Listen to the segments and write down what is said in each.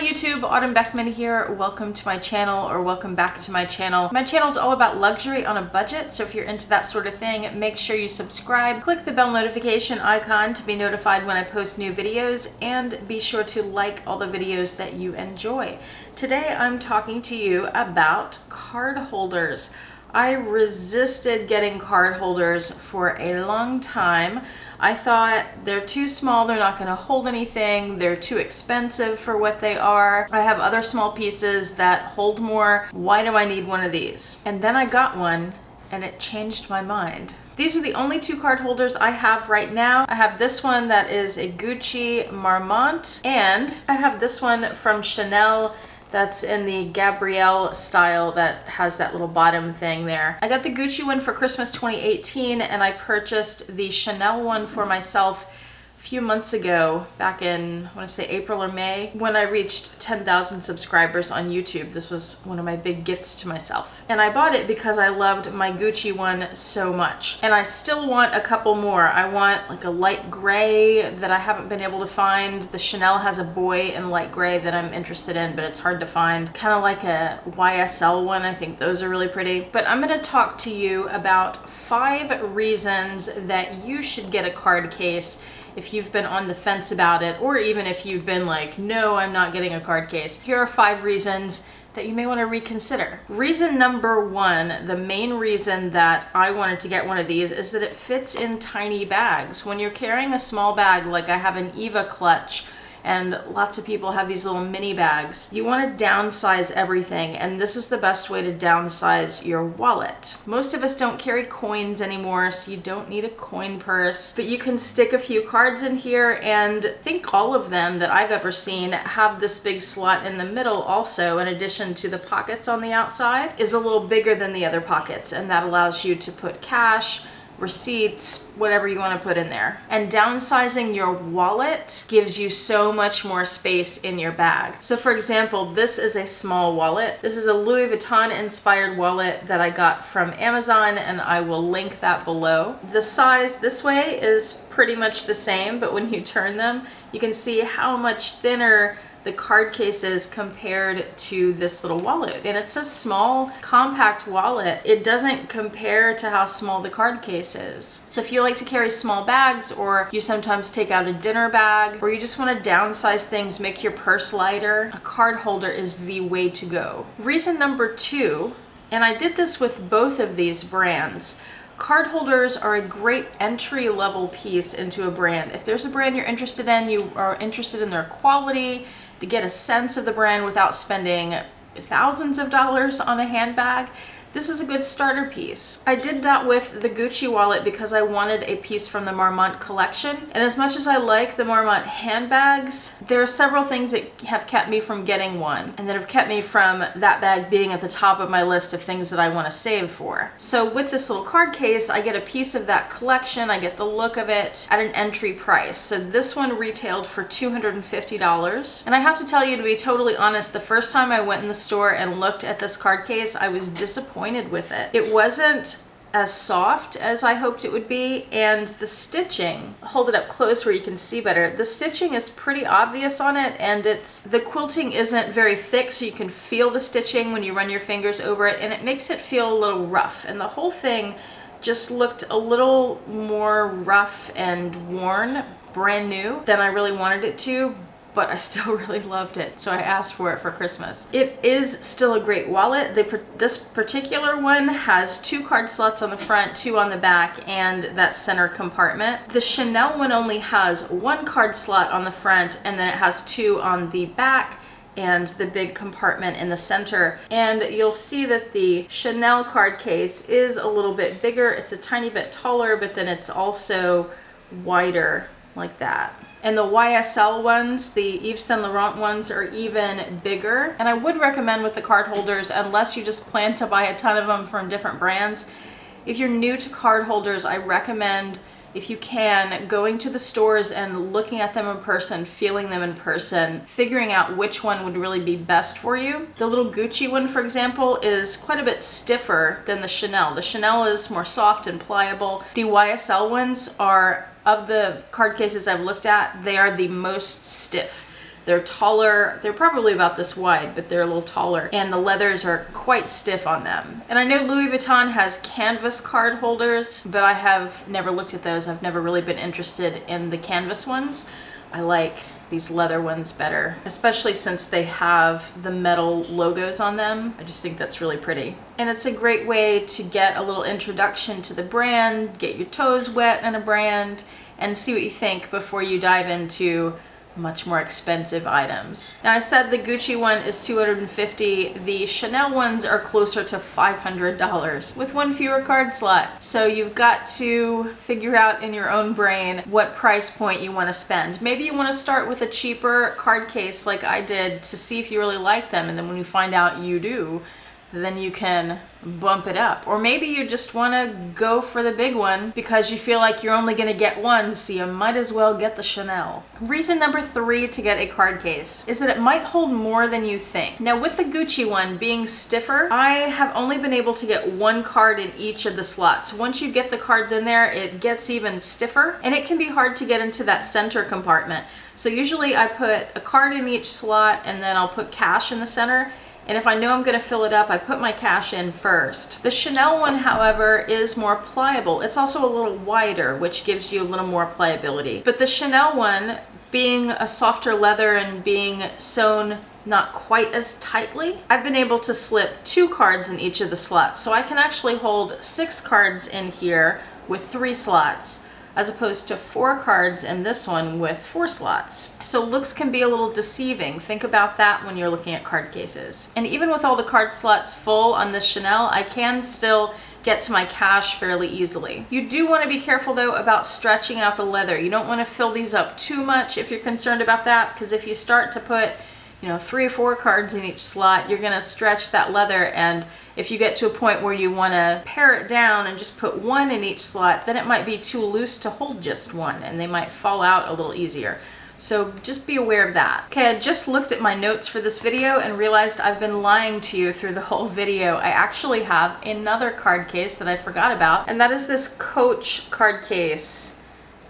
YouTube, Autumn Beckman here. Welcome to my channel, or welcome back to my channel. My channel is all about luxury on a budget, so if you're into that sort of thing, make sure you subscribe. Click the bell notification icon to be notified when I post new videos, and be sure to like all the videos that you enjoy. Today I'm talking to you about card holders. I resisted getting card holders for a long time. I thought they're too small, they're not going to hold anything, they're too expensive for what they are. I have other small pieces that hold more. Why do I need one of these? And then I got one and it changed my mind. These are the only two card holders I have right now. I have this one that is a Gucci Marmont, and I have this one from Chanel that's in the Gabrielle style that has that little bottom thing there. I got the Gucci one for Christmas 2018, and I purchased the Chanel one for myself a few months ago, back in, I want to say April or May, when I reached 10,000 subscribers on YouTube. This was one of my big gifts to myself. And I bought it because I loved my Gucci one so much. And I still want a couple more. I want like a light gray that I haven't been able to find. The Chanel has a boy in light gray that I'm interested in, but it's hard to find. Kind of like a YSL one. I think those are really pretty. But I'm going to talk to you about 5 reasons that you should get a card case if you've been on the fence about it, or even if you've been like, no, I'm not getting a card case. Here are 5 reasons that you may want to reconsider. Reason number 1, the main reason that I wanted to get one of these, is that it fits in tiny bags. When you're carrying a small bag, like I have an Eva clutch, and lots of people have these little mini bags, you want to downsize everything, and this is the best way to downsize your wallet. Most of us don't carry coins anymore, so you don't need a coin purse, but you can stick a few cards in here, and I think all of them that I've ever seen have this big slot in the middle also, in addition to the pockets on the outside, is a little bigger than the other pockets, and that allows you to put cash, receipts, whatever you want to put in there. And downsizing your wallet gives you so much more space in your bag. So for example, this is a small wallet. This is a Louis Vuitton inspired wallet that I got from Amazon, and I will link that below. The size this way is pretty much the same, but when you turn them, you can see how much thinner the card case is compared to this little wallet. And it's a small, compact wallet. It doesn't compare to how small the card case is. So if you like to carry small bags, or you sometimes take out a dinner bag, or you just want to downsize things, make your purse lighter, a card holder is the way to go. Reason number 2, and I did this with both of these brands, card holders are a great entry-level piece into a brand. If there's a brand you're interested in, you are interested in their quality, to get a sense of the brand without spending thousands of dollars on a handbag, this is a good starter piece. I did that with the Gucci wallet because I wanted a piece from the Marmont collection. And as much as I like the Marmont handbags, there are several things that have kept me from getting one, and that have kept me from that bag being at the top of my list of things that I want to save for. So with this little card case, I get a piece of that collection, I get the look of it at an entry price. So this one retailed for $250. And I have to tell you, to be totally honest, the first time I went in the store and looked at this card case, I was disappointed with it. It wasn't as soft as I hoped it would be, and the stitching, hold it up close where you can see better, the stitching is pretty obvious on it, and the quilting isn't very thick, so you can feel the stitching when you run your fingers over it, and it makes it feel a little rough, and the whole thing just looked a little more rough and worn, brand new, than I really wanted it to. But I still really loved it, so I asked for it for Christmas. It is still a great wallet. This particular one has 2 card slots on the front, 2 on the back, and that center compartment. The Chanel one only has 1 card slot on the front, and then it has 2 on the back, and the big compartment in the center. And you'll see that the Chanel card case is a little bit bigger. It's a tiny bit taller, but then it's also wider like that. And the YSL ones, the Yves Saint Laurent ones, are even bigger. And I would recommend with the card holders, unless you just plan to buy a ton of them from different brands, if you're new to card holders, I recommend, if you can, going to the stores and looking at them in person, feeling them in person, figuring out which one would really be best for you. The little Gucci one, for example, is quite a bit stiffer than the Chanel. The Chanel is more soft and pliable. The YSL ones are, of the card cases I've looked at, they are the most stiff. They're taller. They're probably about this wide, but they're a little taller, and the leathers are quite stiff on them. And I know Louis Vuitton has canvas card holders, but I have never looked at those. I've never really been interested in the canvas ones. I like these leather ones better, especially since they have the metal logos on them. I just think that's really pretty. And it's a great way to get a little introduction to the brand, get your toes wet in a brand, and see what you think before you dive into much more expensive items. Now, I said the Gucci one is $250. The Chanel ones are closer to $500 with one fewer card slot. So you've got to figure out in your own brain what price point you want to spend. Maybe you want to start with a cheaper card case like I did to see if you really like them, and then when you find out you do, then you can bump it up. Or maybe you just want to go for the big one because you feel like you're only going to get one, so you might as well get the Chanel. Reason number 3 to get a card case is that it might hold more than you think. Now, with the Gucci one being stiffer, I have only been able to get one card in each of the slots. Once you get the cards in there, it gets even stiffer, and it can be hard to get into that center compartment. So usually I put a card in each slot, and then I'll put cash in the center. And if I know I'm going to fill it up, I put my cash in first. The Chanel one, however, is more pliable. It's also a little wider, which gives you a little more pliability. But the Chanel one, being a softer leather and being sewn not quite as tightly, I've been able to slip 2 cards in each of the slots. So I can actually hold 6 cards in here with 3 slots, as opposed to 4 cards in this one with 4 slots. So looks can be a little deceiving. Think about that when you're looking at card cases. And even with all the card slots full on this Chanel, I can still get to my cash fairly easily. You do want to be careful though about stretching out the leather. You don't want to fill these up too much if you're concerned about that, because if you start to put 3 or 4 cards in each slot, you're gonna stretch that leather, and if you get to a point where you wanna pare it down and just put 1 in each slot, then it might be too loose to hold just 1, and they might fall out a little easier. So just be aware of that. Okay, I just looked at my notes for this video and realized I've been lying to you through the whole video. I actually have another card case that I forgot about, and that is this Coach card case.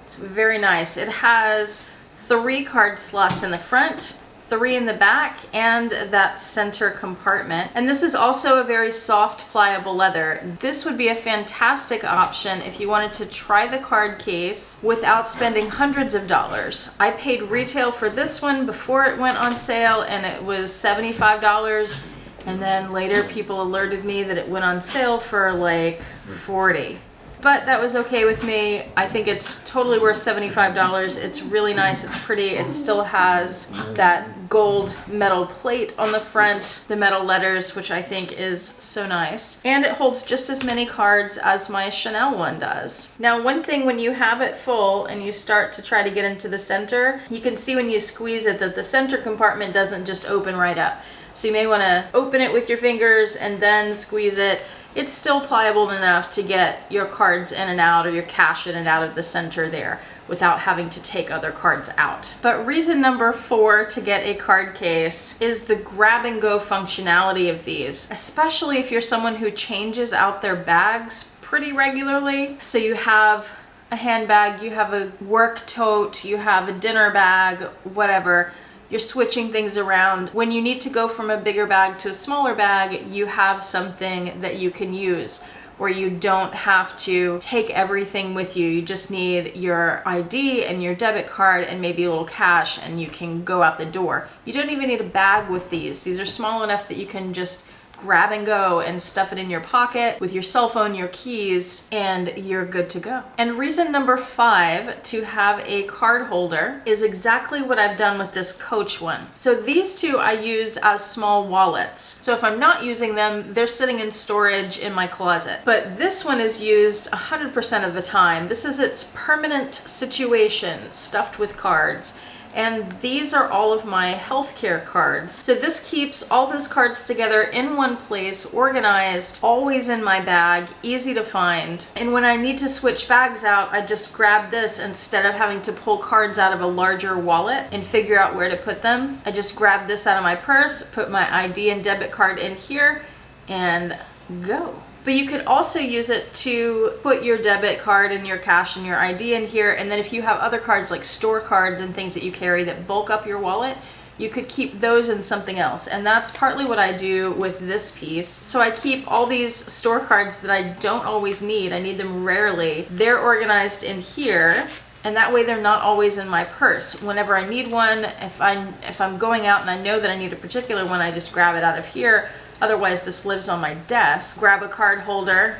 It's very nice. It has 3 card slots in the front, 3 in the back, and that center compartment. And this is also a very soft, pliable leather. This would be a fantastic option if you wanted to try the card case without spending hundreds of dollars. I paid retail for this one before it went on sale, and it was $75. And then later people alerted me that it went on sale for like $40. But that was okay with me. I think it's totally worth $75. It's really nice, it's pretty. It still has that gold metal plate on the front, the metal letters, which I think is so nice. And it holds just as many cards as my Chanel one does. Now, one thing when you have it full and you start to try to get into the center, you can see when you squeeze it that the center compartment doesn't just open right up. So you may want to open it with your fingers and then squeeze it. It's still pliable enough to get your cards in and out, or your cash in and out of the center there without having to take other cards out. But reason number 4 to get a card case is the grab and go functionality of these, especially if you're someone who changes out their bags pretty regularly. So you have a handbag, you have a work tote, you have a dinner bag, whatever. You're switching things around. When you need to go from a bigger bag to a smaller bag, you have something that you can use where you don't have to take everything with you. You just need your ID and your debit card and maybe a little cash, and you can go out the door. You don't even need a bag with these. These are small enough that you can just grab and go and stuff it in your pocket with your cell phone, your keys, and you're good to go. And reason number 5 to have a card holder is exactly what I've done with this Coach one. So these 2 I use as small wallets. So if I'm not using them, they're sitting in storage in my closet. But this one is used 100% of the time. This is its permanent situation, stuffed with cards. And these are all of my healthcare cards. So this keeps all those cards together in one place, organized, always in my bag, easy to find. And when I need to switch bags out, I just grab this instead of having to pull cards out of a larger wallet and figure out where to put them. I just grab this out of my purse, put my ID and debit card in here, and go. But you could also use it to put your debit card and your cash and your ID in here, and then if you have other cards like store cards and things that you carry that bulk up your wallet, you could keep those in something else. And that's partly what I do with this piece. So I keep all these store cards that I don't always need. I need them rarely. They're organized in here. And that way they're not always in my purse. Whenever I need one, if I'm going out and I know that I need a particular one, I just grab it out of here. Otherwise, this lives on my desk. Grab a card holder,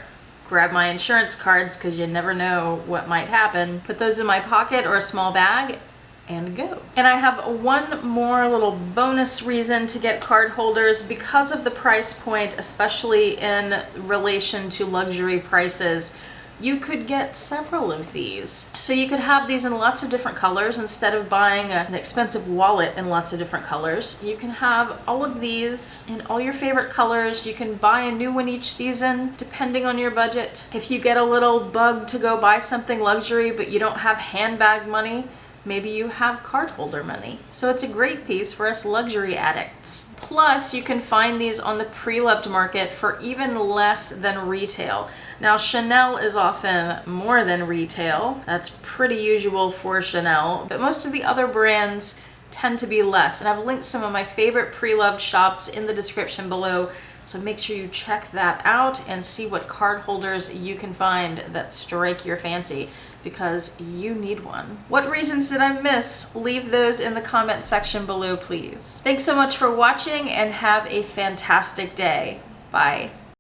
grab my insurance cards, because you never know what might happen. Put those in my pocket or a small bag, and go. And I have one more little bonus reason to get card holders because of the price point, especially in relation to luxury prices. You could get several of these. So you could have these in lots of different colors instead of buying an expensive wallet in lots of different colors. You can have all of these in all your favorite colors. You can buy a new one each season depending on your budget. If you get a little bug to go buy something luxury but you don't have handbag money, maybe you have card holder money. So it's a great piece for us luxury addicts. Plus, you can find these on the Preloved market for even less than retail. Now, Chanel is often more than retail. That's pretty usual for Chanel, but most of the other brands tend to be less. And I've linked some of my favorite Preloved shops in the description below, so make sure you check that out and see what card holders you can find that strike your fancy, because you need one. What reasons did I miss? Leave those in the comment section below, please. Thanks so much for watching and have a fantastic day. Bye.